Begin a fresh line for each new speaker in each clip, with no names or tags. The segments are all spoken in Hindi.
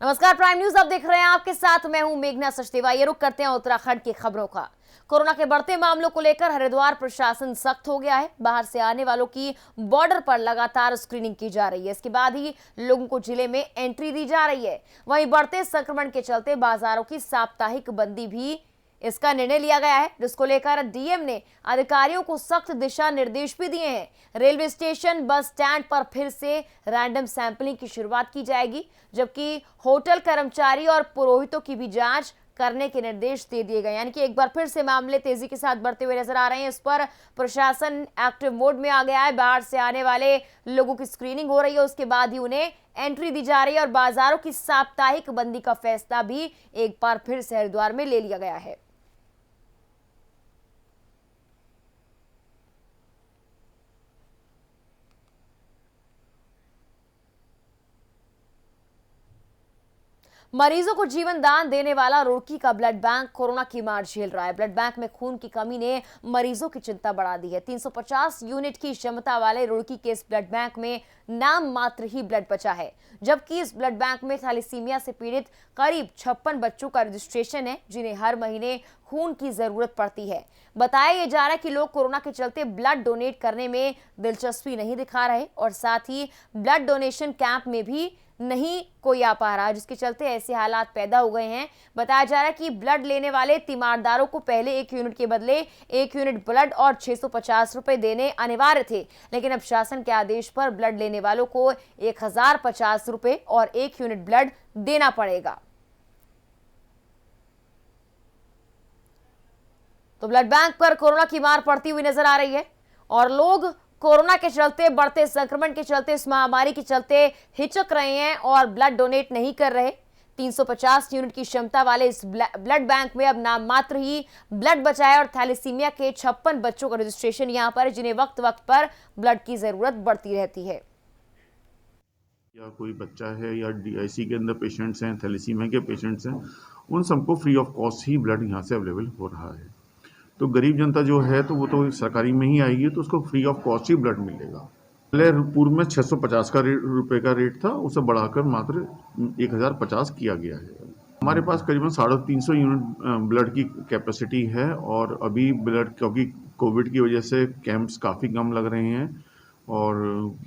नमस्कार, प्राइम न्यूज आप देख रहे हैं। आपके साथ मैं हूं मेघना सचदेवा। ये रुक करते हैं उत्तराखंड की खबरों का। कोरोना के बढ़ते मामलों को लेकर हरिद्वार प्रशासन सख्त हो गया है। बाहर से आने वालों की बॉर्डर पर लगातार स्क्रीनिंग की जा रही है। इसके बाद ही लोगों को जिले में एंट्री दी जा रही है। वहीं बढ़ते संक्रमण के चलते बाजारों की साप्ताहिक बंदी भी इसका निर्णय लिया गया है, जिसको लेकर डीएम ने अधिकारियों को सख्त दिशा निर्देश भी दिए हैं। रेलवे स्टेशन, बस स्टैंड पर फिर से रैंडम सैंपलिंग की शुरुआत की जाएगी, जबकि होटल कर्मचारी और पुरोहितों की भी जांच करने के निर्देश दे दिए गए। यानी कि एक बार फिर से मामले तेजी के साथ बढ़ते हुए नजर आ रहे हैं। इस पर प्रशासन एक्टिव मोड में आ गया है। बाहर से आने वाले लोगों की स्क्रीनिंग हो रही है, उसके बाद ही उन्हें एंट्री दी जा रही है और बाजारों की साप्ताहिक बंदी का फैसला भी एक बार फिर से हरिद्वार में ले लिया गया है। मरीजों को जीवन दान देने वाला रुड़की का ब्लड बैंक कोरोना की मार झेल रहा है। ब्लड बैंक में खून की कमी ने मरीजों की चिंता बढ़ा दी है। 350 यूनिट की क्षमता वाले रुड़की के इस ब्लड बैंक में नाम मात्र ही ब्लड बचा है, जबकि इस ब्लड बैंक में थैलेसीमिया से पीड़ित करीब 56 बच्चों का रजिस्ट्रेशन है, जिन्हें हर महीने खून की जरूरत पड़ती है। बताया जा रहा है कि लोग कोरोना के चलते ब्लड डोनेट करने में दिलचस्पी नहीं दिखा रहे और साथ ही ब्लड डोनेशन कैंप में भी नहीं कोई आ पा रहा, जिसके चलते ऐसे हालात पैदा हो गए हैं। बताया जा रहा है कि ब्लड लेने वाले तीमारदारों को पहले 1 यूनिट के बदले 1 यूनिट ब्लड और 650 रुपए देने अनिवार्य थे, लेकिन अब शासन के आदेश पर ब्लड लेने वालों को 1050 रुपए और 1 यूनिट ब्लड देना पड़ेगा। तो ब्लड बैंक पर कोरोना की मार पड़ती हुई नजर आ रही है और लोग कोरोना के चलते, बढ़ते संक्रमण के चलते, इस महामारी के चलते हिचक रहे हैं और ब्लड डोनेट नहीं कर रहे। 350 यूनिट की क्षमता वाले इस ब्लड बैंक में अब नाम मात्र ही ब्लड बचा है और थैलेसीमिया के 56 बच्चों का रजिस्ट्रेशन यहां पर, जिन्हें वक्त वक्त पर ब्लड की जरूरत बढ़ती रहती है।
या कोई बच्चा है या डीआईसी के अंदर पेशेंट्स हैं, थैलेसीमिया के पेशेंट्स हैं, उन सबको free of cost he blood यहाँ से अवेलेबल हो रहा है। तो गरीब जनता जो है तो वो तो सरकारी में ही आएगी, तो उसको free of cost he blood मिलेगा। पहले पूर्व में 650 रुपए का रेट था, उसे बढ़ाकर मात्र 1050 किया गया है। हमारे पास करीबन 350 यूनिट ब्लड की कैपेसिटी है और अभी ब्लड, क्योंकि कोविड की वजह से कैंप्स काफ़ी कम लग रहे हैं और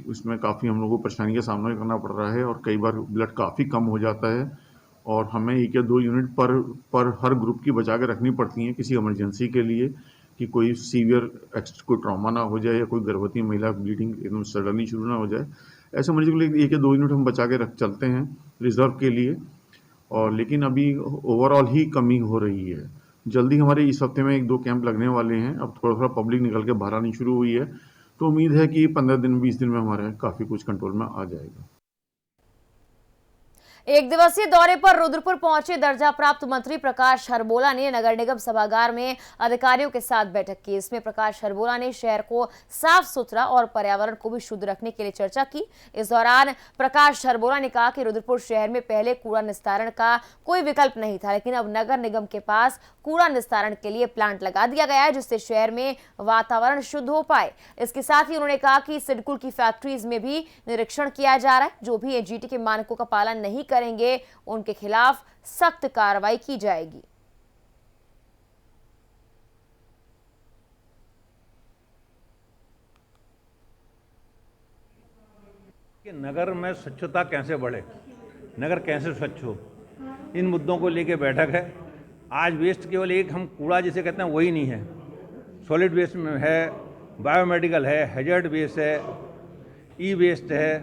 इसमें काफ़ी हम लोगों को परेशानी का सामना करना पड़ रहा है और कई बार ब्लड काफ़ी कम हो जाता है और हमें 1 या 2 यूनिट पर हर ग्रुप की बचा के रखनी पड़ती हैं किसी इमरजेंसी के लिए, कि कोई सीवियर कोई ट्रॉमा ना हो जाए या कोई गर्भवती महिला ब्लीडिंग एकदम सडनली शुरू ना हो जाए। ऐसे मरीजों के लिए 1 या 2 यूनिट हम बचा के रख चलते हैं रिजर्व के लिए। और लेकिन अभी ओवरऑल ही कमी हो रही है। जल्दी हमारे इस हफ्ते में 1-2 कैंप लगने वाले हैं। अब थोड़ा पब्लिक निकल के बाहर आनी शुरू हुई है, तो उम्मीद है कि 15 दिन 20 दिन में हमारे काफ़ी कुछ कंट्रोल में आ जाएगा।
एक दिवसीय दौरे पर रुद्रपुर पहुंचे दर्जा प्राप्त मंत्री प्रकाश हरबोला ने नगर निगम सभागार में अधिकारियों के साथ बैठक की। इसमें प्रकाश हरबोला ने शहर को साफ सुथरा और पर्यावरण को भी शुद्ध रखने के लिए चर्चा की। इस दौरान प्रकाश हरबोला ने कहा कि रुद्रपुर शहर में पहले कूड़ा निस्तारण का कोई विकल्प नहीं था, लेकिन अब नगर निगम के पास कूड़ा निस्तारण के लिए प्लांट लगा दिया गया है, जिससे शहर में वातावरण शुद्ध हो पाए। इसके साथ ही उन्होंने कहा कि सिडकुल की फैक्ट्रीज में भी निरीक्षण किया जा रहा है। जो भी एनजीटी के मानकों का पालन नहीं करेंगे उनके खिलाफ सख्त कार्रवाई की जाएगी।
कि नगर में स्वच्छता कैसे बढ़े, नगर कैसे स्वच्छ हो, इन मुद्दों को लेकर बैठक है। आज वेस्ट केवल एक हम कूड़ा जिसे कहते हैं वही नहीं है, सॉलिड वेस्ट में है, बायोमेडिकल है, हैजर्ड वेस्ट है, ई वेस्ट है,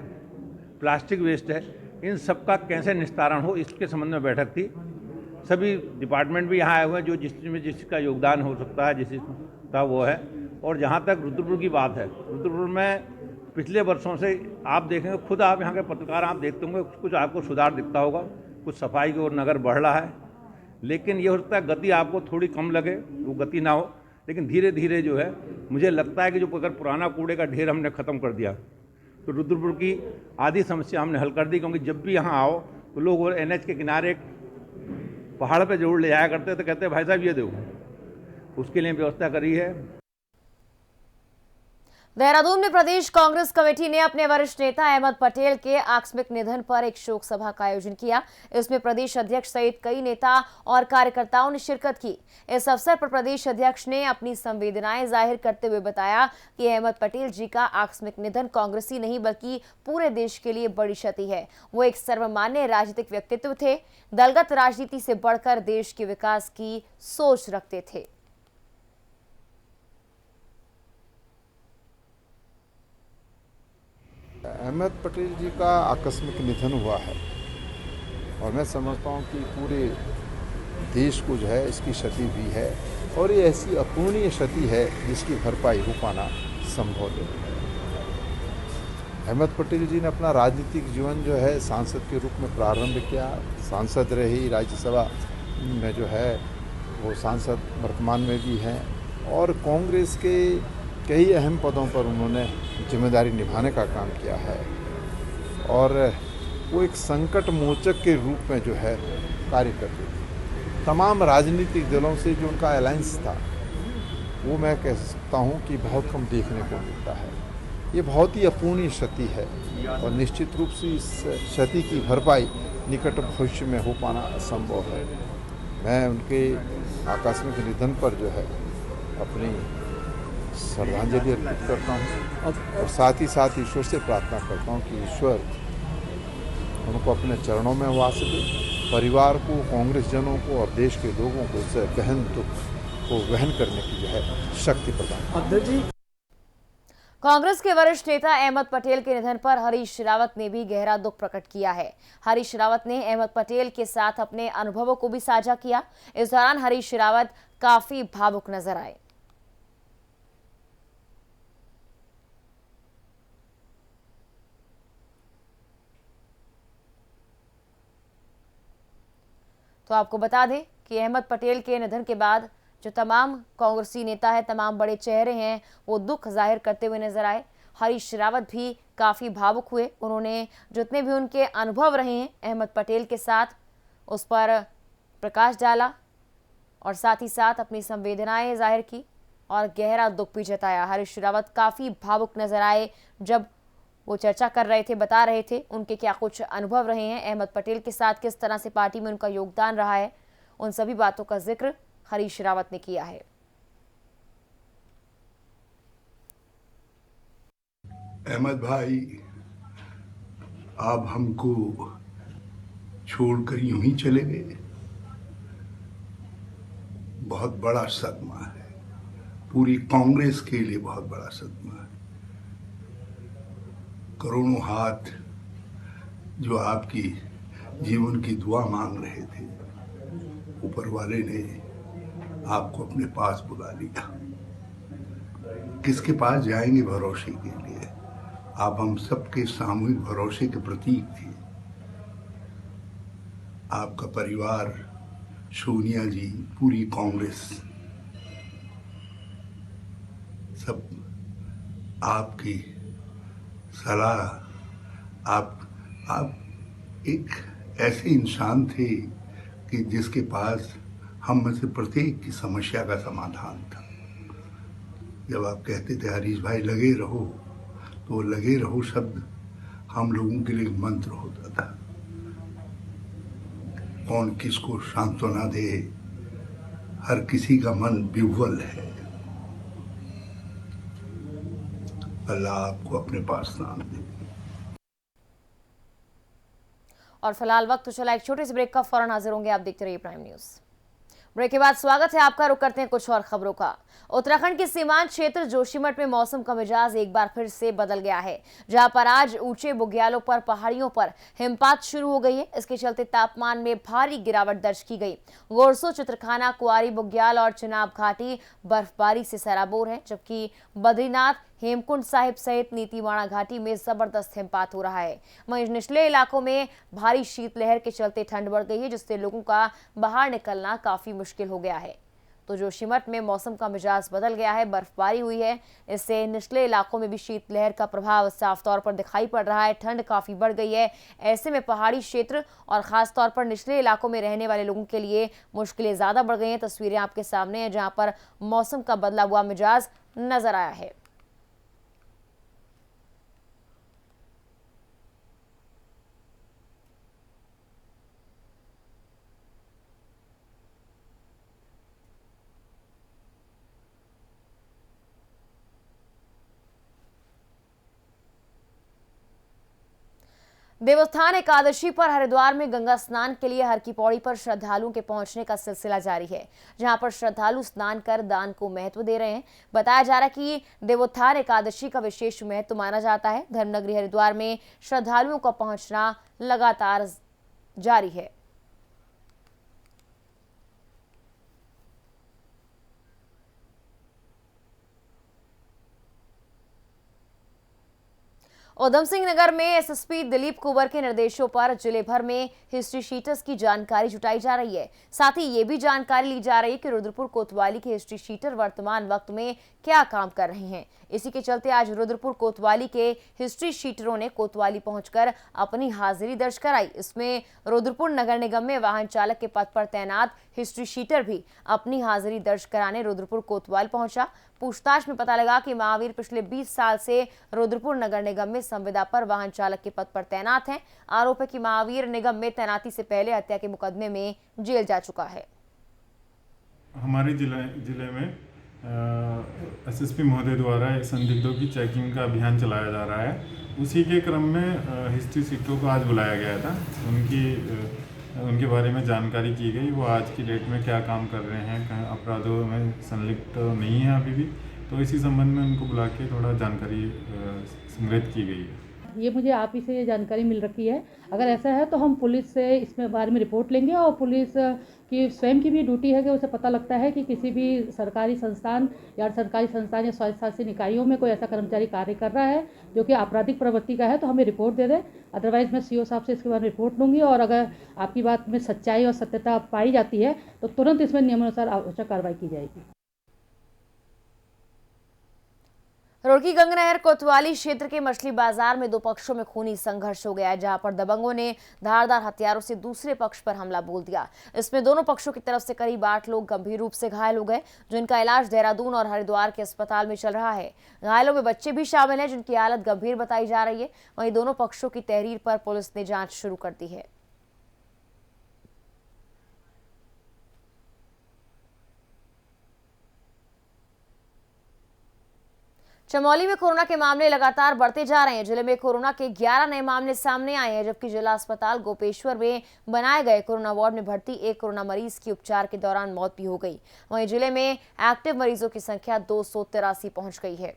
प्लास्टिक वेस्ट है। इन सब का कैसे निस्तारण हो, इसके संबंध में बैठक थी। सभी डिपार्टमेंट भी यहाँ आए हुए हैं, जो जिसमें जिसका योगदान हो सकता है, जिसका वो है। और जहाँ तक रुद्रपुर की बात है, रुद्रपुर में पिछले वर्षों से आप देखेंगे, खुद आप यहाँ के पत्रकार आप देखते होंगे, कुछ आपको सुधार दिखता होगा, कुछ सफाई की ओर नगर बढ़ रहा है। लेकिन ये हो सकता है गति आपको थोड़ी कम लगे, वो गति ना हो, लेकिन धीरे धीरे जो है मुझे लगता है कि जो अगर पुराना कूड़े का ढेर हमने ख़त्म कर दिया तो रुद्रपुर की आधी समस्या हमने हल कर दी। क्योंकि जब भी यहाँ आओ तो लोग एनएच के किनारे एक पहाड़ पे जरूर ले जाया करते, तो कहते हैं भाई साहब ये दो, उसके लिए व्यवस्था करी है।
देहरादून में प्रदेश कांग्रेस कमेटी ने अपने वरिष्ठ नेता अहमद पटेल के आकस्मिक निधन पर एक शोक सभा का आयोजन किया। इसमें प्रदेश अध्यक्ष सहित कई नेता और कार्यकर्ताओं ने शिरकत की। इस अवसर पर प्रदेश अध्यक्ष ने अपनी संवेदनाएं जाहिर करते हुए बताया कि अहमद पटेल जी का आकस्मिक निधन कांग्रेसी नहीं बल्कि पूरे देश के लिए बड़ी क्षति है। वो एक सर्वमान्य राजनीतिक व्यक्तित्व थे, दलगत राजनीति से बढ़कर देश के विकास की सोच रखते थे।
अहमद पटेल जी का आकस्मिक निधन हुआ है और मैं समझता हूँ कि पूरे देश को जो है इसकी क्षति हुई है और ये ऐसी अपूर्णीय क्षति है जिसकी भरपाई हो पाना संभव नहीं है। अहमद पटेल जी ने अपना राजनीतिक जीवन जो है सांसद के रूप में प्रारंभ किया। सांसद रही, राज्यसभा में जो है वो सांसद वर्तमान में भी हैं और कांग्रेस के कई अहम पदों पर उन्होंने जिम्मेदारी निभाने का काम किया है और वो एक संकट मोचक के रूप में जो है कार्य करते थे। तमाम राजनीतिक दलों से जो उनका अलायंस था वो मैं कह सकता हूँ कि बहुत कम देखने को मिलता है। ये बहुत ही अपूर्णीय क्षति है और निश्चित रूप से इस क्षति की भरपाई निकट भविष्य में हो पाना असंभव है। मैं उनके आकस्मिक निधन पर जो है अपनी श्रद्धांजलि अर्पित करता हूँ और साथ ही ईश्वर से प्रार्थना करता हूँ कि ईश्वर उनको अपने चरणों में वास दे, परिवार को, कांग्रेस जनों को और देश के लोगों को इस गहन दुख को वहन करने की जो है शक्ति प्रदान करे।
कांग्रेस के वरिष्ठ नेता अहमद पटेल के निधन पर हरीश रावत ने भी गहरा दुख प्रकट किया है। हरीश रावत ने अहमद पटेल के साथ अपने अनुभवों को भी साझा किया। इस दौरान हरीश रावत काफी भावुक नजर आए। तो आपको बता दें कि अहमद पटेल के निधन के बाद जो तमाम कांग्रेसी नेता है, तमाम बड़े चेहरे हैं, वो दुख जाहिर करते हुए नजर आए। हरीश रावत भी काफ़ी भावुक हुए। उन्होंने जितने भी उनके अनुभव रहे हैं अहमद पटेल के साथ, उस पर प्रकाश डाला और साथ ही साथ अपनी संवेदनाएं जाहिर की और गहरा दुख भी जताया। हरीश रावत काफ़ी भावुक नजर आए जब वो चर्चा कर रहे थे, बता रहे थे उनके क्या कुछ अनुभव रहे हैं अहमद पटेल के साथ, किस तरह से पार्टी में उनका योगदान रहा है। उन सभी बातों का जिक्र हरीश रावत ने किया है।
अहमद भाई, आप हमको छोड़कर यूं ही चले गए, बहुत बड़ा सदमा है, पूरी कांग्रेस के लिए बहुत बड़ा सदमा है। करोड़ों हाथ जो आपकी जीवन की दुआ मांग रहे थे, ऊपर वाले ने आपको अपने पास बुला लिया। किसके पास जाएंगे भरोसे के लिए? आप हम सबके सामूहिक भरोसे के प्रतीक थे। आपका परिवार, सोनिया जी, पूरी कांग्रेस, सब आपकी सलाह। आप एक ऐसे इंसान थे कि जिसके पास हम में से प्रत्येक की समस्या का समाधान था। जब आप कहते थे हरीश भाई लगे रहो, तो लगे रहो शब्द हम लोगों के लिए मंत्र होता था। कौन किसको सांत्वना दे, हर किसी का मन विह्वल है। अल्लाह आपको अपने पास नाम दे।
और फिलहाल वक्त तो चला एक छोटे से ब्रेक का, फौरन हाजिर होंगे। आप देखते रहिए प्राइम न्यूज। ब्रेक के बाद स्वागत है आपका। रुक करते हैं कुछ और खबरों का। उत्तराखंड के सीमांत क्षेत्र जोशीमठ में मौसम का मिजाज एक बार फिर से बदल गया है, जहां पर आज ऊंचे बुग्यालों पर, पहाड़ियों पर हिमपात शुरू हो गई है। इसके चलते तापमान में भारी गिरावट दर्ज की गई। गोरसो, चित्रखाना, कुआरी, बुग्याल और चिनाब घाटी बर्फबारी से सराबोर है, जबकि बद्रीनाथ, हेमकुंड साहिब सहित नीतीवाणा घाटी में जबरदस्त हिमपात हो रहा है। वहीं निचले इलाकों में भारी शीतलहर के चलते ठंड बढ़ गई है, जिससे लोगों का बाहर निकलना काफी मुश्किल हो गया है। तो जोशीमठ में मौसम का मिजाज बदल गया है, बर्फबारी हुई है, इससे निचले इलाकों में भी शीतलहर का प्रभाव साफ तौर पर दिखाई पड़ रहा है। ठंड काफी बढ़ गई है। ऐसे में पहाड़ी क्षेत्र और खास तौर पर निचले इलाकों में रहने वाले लोगों के लिए मुश्किलें ज्यादा बढ़ गई हैं। तस्वीरें आपके सामने हैं, जहां पर मौसम का बदला हुआ मिजाज नजर आया है। देवोत्थान एकादशी पर हरिद्वार में गंगा स्नान के लिए हर की पौड़ी पर श्रद्धालुओं के पहुंचने का सिलसिला जारी है, जहां पर श्रद्धालु स्नान कर दान को महत्व दे रहे हैं। बताया जा रहा है कि देवोत्थान एकादशी का विशेष महत्व माना जाता है। धर्मनगरी हरिद्वार में श्रद्धालुओं का पहुंचना लगातार जारी है। उधम सिंह नगर में एसएसपी दिलीप कुंवर के निर्देशों पर जिले भर में हिस्ट्री शीटर्स की जानकारी जुटाई जा रही है। साथ ही ये भी जानकारी ली जा रही है कि रुद्रपुर कोतवाली के हिस्ट्री शीटर वर्तमान वक्त में क्या काम कर रहे हैं। इसी के चलते आज रुद्रपुर कोतवाली के हिस्ट्री शीटरों ने कोतवाली पहुंचकर अपनी हाजिरी दर्ज कराई। इसमें रुद्रपुर नगर निगम में वाहन चालक के पद पर तैनात हिस्ट्री शीटर भी अपनी हाजिरी दर्ज कराने रुद्रपुर कोतवाल पहुंचा। पूछताछ में पता लगा कि महावीर पिछले 20 साल से रुद्रपुर नगर निगम में संविदा पर वाहन चालक के पद पर तैनात हैं। आरोप है कि महावीर निगम में तैनाती से पहले हत्या के मुकदमे में जेल जा चुका है।
हमारे जिले में एसएसपी महोदय द्वारा संदिग्धों की चेकिंग का अभियान चलाया जा रहा है। उसी के क्रम में हिस्ट्री शीटरों को आज बुलाया गया था। उनके बारे में जानकारी की गई। वो आज की डेट में क्या काम कर रहे हैं, कहीं अपराधों में संलिप्त नहीं है अभी भी, तो इसी संबंध में उनको बुला के थोड़ा जानकारी संग्रहित की गई है।
ये मुझे आप ही से ये जानकारी मिल रखी है। अगर ऐसा है तो हम पुलिस से इसमें बारे में रिपोर्ट लेंगे और पुलिस की स्वयं की भी ड्यूटी है कि उसे पता लगता है कि किसी भी सरकारी संस्थान या स्वायत्त शासी इकाइयों में कोई ऐसा कर्मचारी कार्य कर रहा है जो कि आपराधिक प्रवृत्ति का है तो हमें रिपोर्ट दे दे। अदरवाइज मैं सीओ साहब से इसके बारे में रिपोर्ट लूँगी और अगर आपकी बात में सच्चाई और सत्यता पाई जाती है तो तुरंत इसमें नियमानुसार आवश्यक कार्रवाई की जाएगी।
रुड़की गंगनहर कोतवाली क्षेत्र के मछली बाजार में दो पक्षों में खूनी संघर्ष हो गया है, जहां पर दबंगों ने धारदार हथियारों से दूसरे पक्ष पर हमला बोल दिया। इसमें दोनों पक्षों की तरफ से करीब 8 लोग गंभीर रूप से घायल हो गए, जिनका इलाज देहरादून और हरिद्वार के अस्पताल में चल रहा है। घायलों में बच्चे भी शामिल हैं, जिनकी हालत गंभीर बताई जा रही है। वहीं दोनों पक्षों की तहरीर पर पुलिस ने जांच शुरू कर दी है। चमोली में कोरोना के मामले लगातार बढ़ते जा रहे हैं। जिले में कोरोना के 11 नए मामले सामने आए हैं, जबकि जिला अस्पताल गोपेश्वर में बनाए गए कोरोना वार्ड में भर्ती एक कोरोना मरीज की उपचार के दौरान मौत भी हो गई। वहीं जिले में एक्टिव मरीजों की संख्या 283 पहुंच गई है।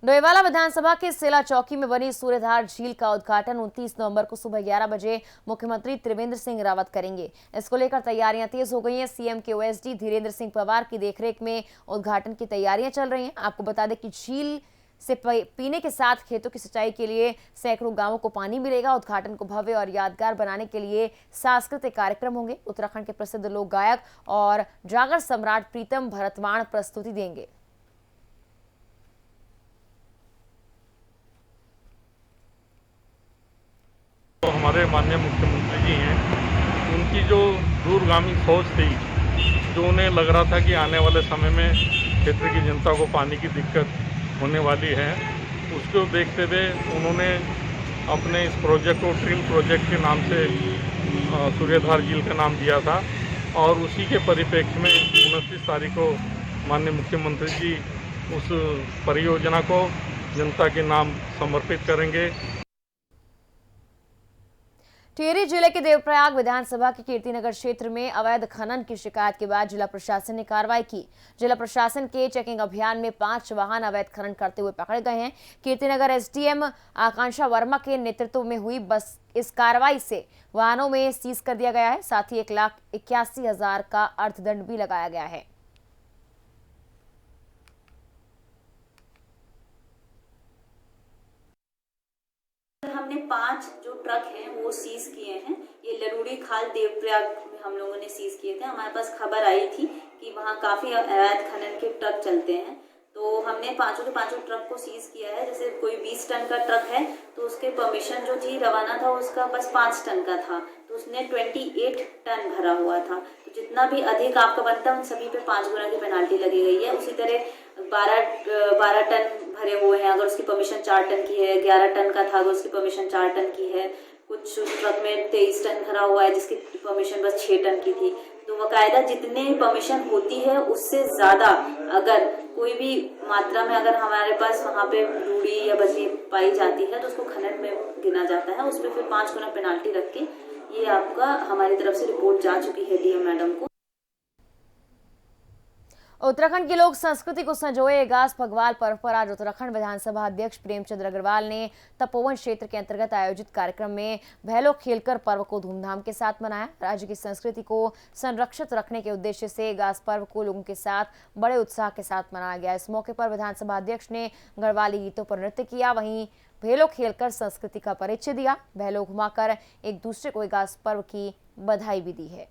डोईवाला विधानसभा के सेला चौकी में बनी सूर्यधार झील का उद्घाटन 29 नवंबर को सुबह 11 बजे मुख्यमंत्री त्रिवेंद्र सिंह रावत करेंगे। इसको लेकर तैयारियां तेज हो गई हैं। सीएम के ओएसडी धीरेन्द्र सिंह पवार की देखरेख में उद्घाटन की तैयारियां चल रही हैं। आपको बता दें कि झील से पीने के साथ खेतों की सिंचाई के लिए सैकड़ों गांवों को पानी मिलेगा। उद्घाटन को भव्य और यादगार बनाने के लिए सांस्कृतिक कार्यक्रम होंगे। उत्तराखंड के प्रसिद्ध लोक गायक और जागर सम्राट प्रीतम भरतवाण प्रस्तुति देंगे।
तो हमारे माननीय मुख्यमंत्री जी हैं, उनकी जो दूरगामी सोच थी, जो उन्हें लग रहा था कि आने वाले समय में क्षेत्र की जनता को पानी की दिक्कत होने वाली है, उसको देखते हुए उन्होंने अपने इस प्रोजेक्ट को ड्रीम प्रोजेक्ट के नाम से सूर्यधार झील का नाम दिया था। और उसी के परिप्रेक्ष्य में 29 तारीख को माननीय मुख्यमंत्री जी उस परियोजना को जनता के नाम समर्पित करेंगे।
टिहरी जिले के देवप्रयाग विधानसभा के कीर्तिनगर क्षेत्र में अवैध खनन की शिकायत के बाद जिला प्रशासन ने कार्रवाई की। जिला प्रशासन के चेकिंग अभियान में 5 वाहन अवैध खनन करते हुए पकड़े गए हैं। कीर्तिनगर एसडीएम आकांक्षा वर्मा के नेतृत्व में हुई बस इस कार्रवाई से वाहनों में सीज कर दिया गया है। साथ ही 1,81,000 का अर्थदंड भी लगाया गया है।
हमने 5 जो ट्रक हैं वो सीज किए हैं। ये लरूड़ी खाल देवप्रयाग में हम लोगों ने सीज किए थे। हमारे पास खबर आई थी कि वहाँ काफी अवैध खनन के ट्रक चलते हैं, तो हमने 5 के 5 ट्रक को सीज किया है। जैसे कोई 20 टन का ट्रक है तो उसके परमिशन जो थी रवाना था उसका बस 5 टन का था, तो उसने 28 टन भरा हुआ था। तो जितना भी अधिक आपका बनता है उन सभी पे 5 गुना की पेनाल्टी लगी गई है। उसी तरह 12 टन भरे हुए हैं अगर उसकी परमिशन 4 टन की है, 11 टन का था अगर उसकी परमिशन 4 टन की है, कुछ ट्रक में 23 टन भरा हुआ है जिसकी परमिशन बस 6 टन की थी। तो बाकायदा जितने परमिशन होती है उससे ज़्यादा अगर कोई भी मात्रा में अगर हमारे पास वहाँ पे रूढ़ी या बजरी पाई जाती है तो उसको खनन में गिना जाता है। उस पर फिर 5 गुना पेनाल्टी रख के ये आपका हमारी तरफ से रिपोर्ट जा चुकी है डीएम मैडम को।
उत्तराखंड की लोक संस्कृति को संजोए इगास फगवाल पर्व पर आज उत्तराखंड विधानसभा अध्यक्ष प्रेमचंद अग्रवाल ने तपोवन क्षेत्र के अंतर्गत आयोजित कार्यक्रम में भैलो खेलकर पर्व को धूमधाम के साथ मनाया। राज्य की संस्कृति को संरक्षित रखने के उद्देश्य से इगास पर्व को लोगों के साथ बड़े उत्साह के साथ मनाया गया। इस मौके पर विधानसभा अध्यक्ष ने गढ़वाली गीतों पर नृत्य किया, वहीं भैलो खेलकर संस्कृति का परिचय दिया। भैलो घुमाकर एक दूसरे को इगास पर्व की बधाई भी दी है।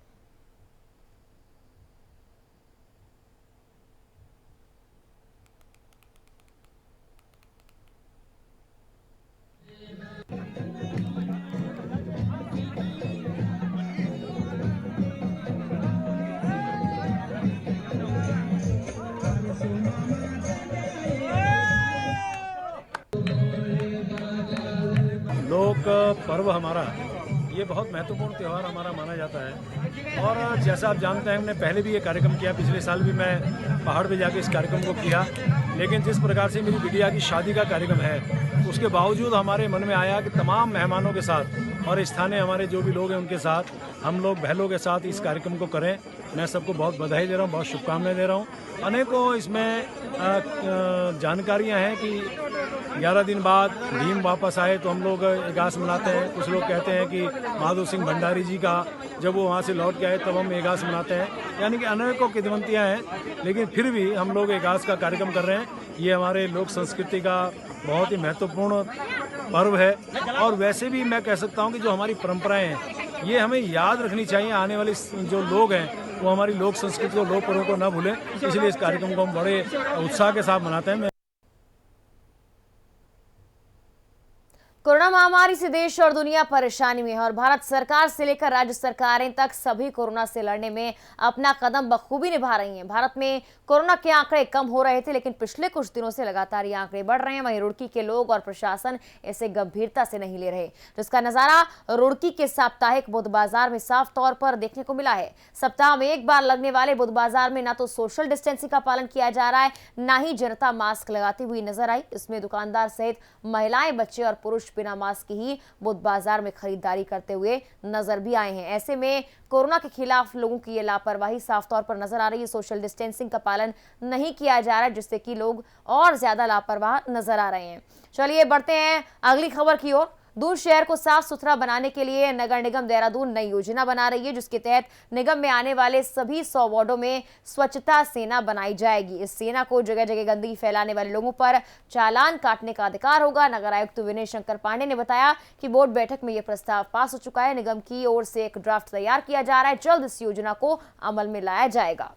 लोक पर्व हमारा ये बहुत महत्वपूर्ण त्यौहार हमारा माना जाता है और जैसा आप जानते हैं हमने पहले भी ये कार्यक्रम किया, पिछले साल भी मैं पहाड़ पे जाके इस कार्यक्रम को किया। लेकिन जिस प्रकार से मेरी बिटिया की शादी का कार्यक्रम है उसके बावजूद हमारे मन में आया कि तमाम मेहमानों के साथ और स्थानीय हमारे जो भी लोग हैं उनके साथ हम लोग भैलों के साथ इस कार्यक्रम को करें। मैं सबको बहुत बधाई दे रहा हूँ, बहुत शुभकामनाएं दे रहा हूँ। अनेकों इसमें जानकारियाँ हैं कि 11 दिन बाद भीम वापस आए तो हम लोग इगास मनाते हैं। कुछ लोग कहते हैं कि माधो सिंह भंडारी जी का जब वो वहाँ से लौट के आए तब हम इगास मनाते हैं। यानी कि अनेकों किदवंतियाँ हैं, लेकिन फिर भी हम लोग इगास का कार्यक्रम कर रहे हैं। ये हमारे लोक संस्कृति का बहुत ही महत्वपूर्ण पर्व है और वैसे भी मैं कह सकता हूँ कि जो हमारी परंपराएं हैं ये हमें याद रखनी चाहिए। आने वाले जो लोग हैं वो हमारी लोक संस्कृति और लोक पर्वों को ना भूलें, इसलिए इस कार्यक्रम को हम बड़े उत्साह के साथ मनाते हैं।
कोरोना महामारी से देश और दुनिया परेशानी में है और भारत सरकार से लेकर राज्य सरकारें तक सभी कोरोना से लड़ने में अपना कदम बखूबी निभा रही हैं। भारत में कोरोना के आंकड़े कम हो रहे थे, लेकिन पिछले कुछ दिनों से लगातार ये आंकड़े बढ़ रहे हैं। वहीं रुड़की के लोग और प्रशासन इसे गंभीरता से नहीं ले रहे, जिसका नजारा रुड़की के साप्ताहिक बुध बाजार में साफ तौर पर देखने को मिला है। सप्ताह में एक बार लगने वाले बुध बाजार में ना तो सोशल डिस्टेंसिंग का पालन किया जा रहा है, ना ही जनता मास्क लगाती हुई नजर आई। इसमें दुकानदार सहित महिलाएं, बच्चे और पुरुष बिना मास्क ही बुध बाजार में खरीदारी करते हुए नजर भी आए हैं। ऐसे में कोरोना के खिलाफ लोगों की ये लापरवाही साफ तौर पर नजर आ रही है। सोशल डिस्टेंसिंग का पालन नहीं किया जा रहा है, जिससे कि लोग और ज्यादा लापरवाह नजर आ रहे हैं। चलिए बढ़ते हैं अगली खबर की ओर। दूध शहर को साफ सुथरा बनाने के लिए नगर निगम देहरादून नई योजना बना रही है, जिसके तहत निगम में आने वाले सभी 100 वार्डों में स्वच्छता सेना बनाई जाएगी। इस सेना को जगह जगह गंदगी फैलाने वाले लोगों पर चालान काटने का अधिकार होगा। नगर आयुक्त विनय शंकर पांडे ने बताया कि बोर्ड बैठक में यह प्रस्ताव पास हो चुका है। निगम की ओर से एक ड्राफ्ट तैयार किया जा रहा है, जल्द इस योजना को अमल में लाया जाएगा।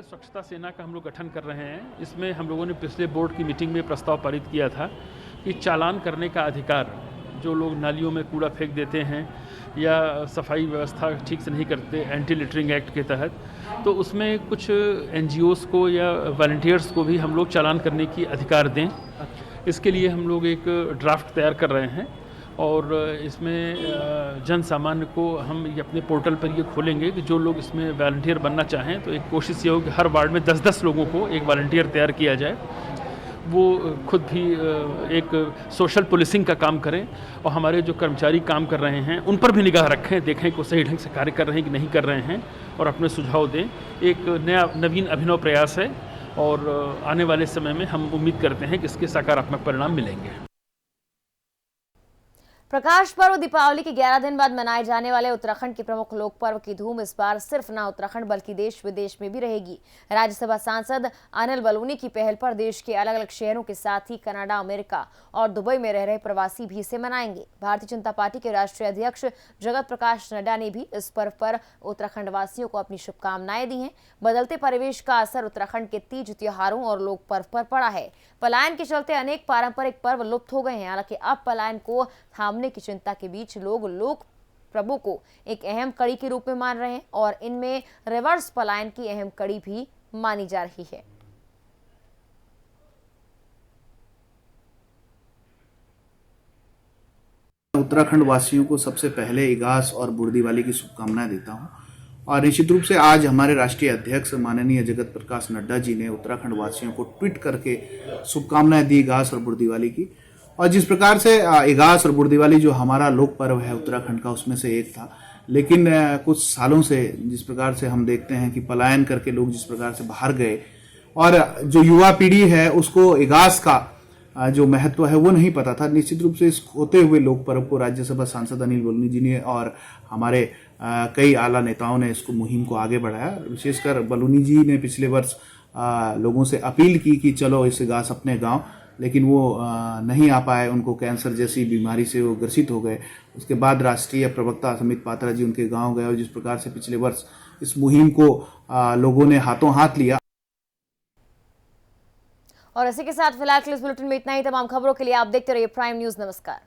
स्वच्छता सेना का हम लोग गठन कर रहे हैं। इसमें हम लोगों ने पिछले बोर्ड की मीटिंग में प्रस्ताव पारित किया था कि चालान करने का अधिकार, जो लोग नालियों में कूड़ा फेंक देते हैं या सफाई व्यवस्था ठीक से नहीं करते एंटी लिटरिंग एक्ट के तहत, तो उसमें कुछ एनजीओज़ को या वॉलंटियर्स को भी हम लोग चालान करने की अधिकार दें। इसके लिए हम लोग एक ड्राफ्ट तैयार कर रहे हैं और इसमें जन सामान्य को हम ये अपने पोर्टल पर ये खोलेंगे कि जो लोग इसमें वॉलंटियर बनना चाहें तो एक कोशिश ये हो कि हर वार्ड में 10-10 लोगों को एक वॉलंटियर तैयार किया जाए। वो खुद भी एक सोशल पुलिसिंग का काम करें और हमारे जो कर्मचारी काम कर रहे हैं उन पर भी निगाह रखें, देखें कि वो सही ढंग से कार्य कर रहे हैं कि नहीं कर रहे हैं और अपने सुझाव दें। एक नवीन अभिनव प्रयास है और आने वाले समय में हम उम्मीद करते हैं कि इसके सकारात्मक परिणाम मिलेंगे।
प्रकाश पर्व दीपावली के 11 दिन बाद मनाए जाने वाले उत्तराखंड के प्रमुख लोक पर्व की धूम इस बार सिर्फ न उत्तराखंड बल्कि देश विदेश में भी रहेगी। राज्यसभा सांसद अनिल बलूनी की पहल पर देश के अलग अलग शहरों के साथ ही कनाडा, अमेरिका और दुबई में रह रहे प्रवासी भी इसे मनाएंगे। भारतीय जनता पार्टी के राष्ट्रीय अध्यक्ष जगत प्रकाश नड्डा ने भी इस पर्व पर उत्तराखंड वासियों को अपनी शुभकामनाएं दी हैं। बदलते परिवेश का असर उत्तराखंड के तीज त्योहारों और लोक पर्व पर पड़ा है। पलायन के चलते अनेक पारंपरिक पर्व लुप्त हो गए हैं। हालांकि अब पलायन को थामने की चिंता के बीच लोग लोक प्रभु को एक अहम कड़ी के रूप में मान रहे हैं और इनमें रिवर्स पलायन की अहम कड़ी भी मानी जा रही है।
उत्तराखंड वासियों को सबसे पहले इगास और बुर्दीवाली की शुभकामनाएं देता हूं और निश्चित रूप से आज हमारे राष्ट्रीय अध्यक्ष माननीय जगत प्रकाश नड्डा जी ने उत्तराखंड वासियों को ट्वीट करके शुभकामनाएं दी इगास और बुर्दीवाली की। और जिस प्रकार से इगास और बुर्दीवाली जो हमारा लोक पर्व है उत्तराखंड का उसमें से एक था, लेकिन कुछ सालों से जिस प्रकार से हम देखते हैं कि पलायन करके लोग जिस प्रकार से बाहर गए और जो युवा पीढ़ी है उसको इगास का जो महत्व है वो नहीं पता था। निश्चित रूप से इस होते हुए लोक पर्व को राज्यसभा सांसद अनिल बलूनी जी ने और हमारे कई आला नेताओं ने इसको मुहिम को आगे बढ़ाया। विशेषकर बलूनी जी ने पिछले वर्ष लोगों से अपील की कि चलो इस इगास अपने गांव, लेकिन वो नहीं आ पाए, उनको कैंसर जैसी बीमारी से वो ग्रसित हो गए। उसके बाद राष्ट्रीय प्रवक्ता समित पात्रा जी उनके गांव गए और जिस प्रकार से पिछले वर्ष इस मुहिम को लोगों ने हाथों हाथ लिया।
और इसी के साथ फिलहाल के इस बुलेटिन में इतना ही। तमाम खबरों के लिए आप देखते रहिए प्राइम न्यूज। नमस्कार।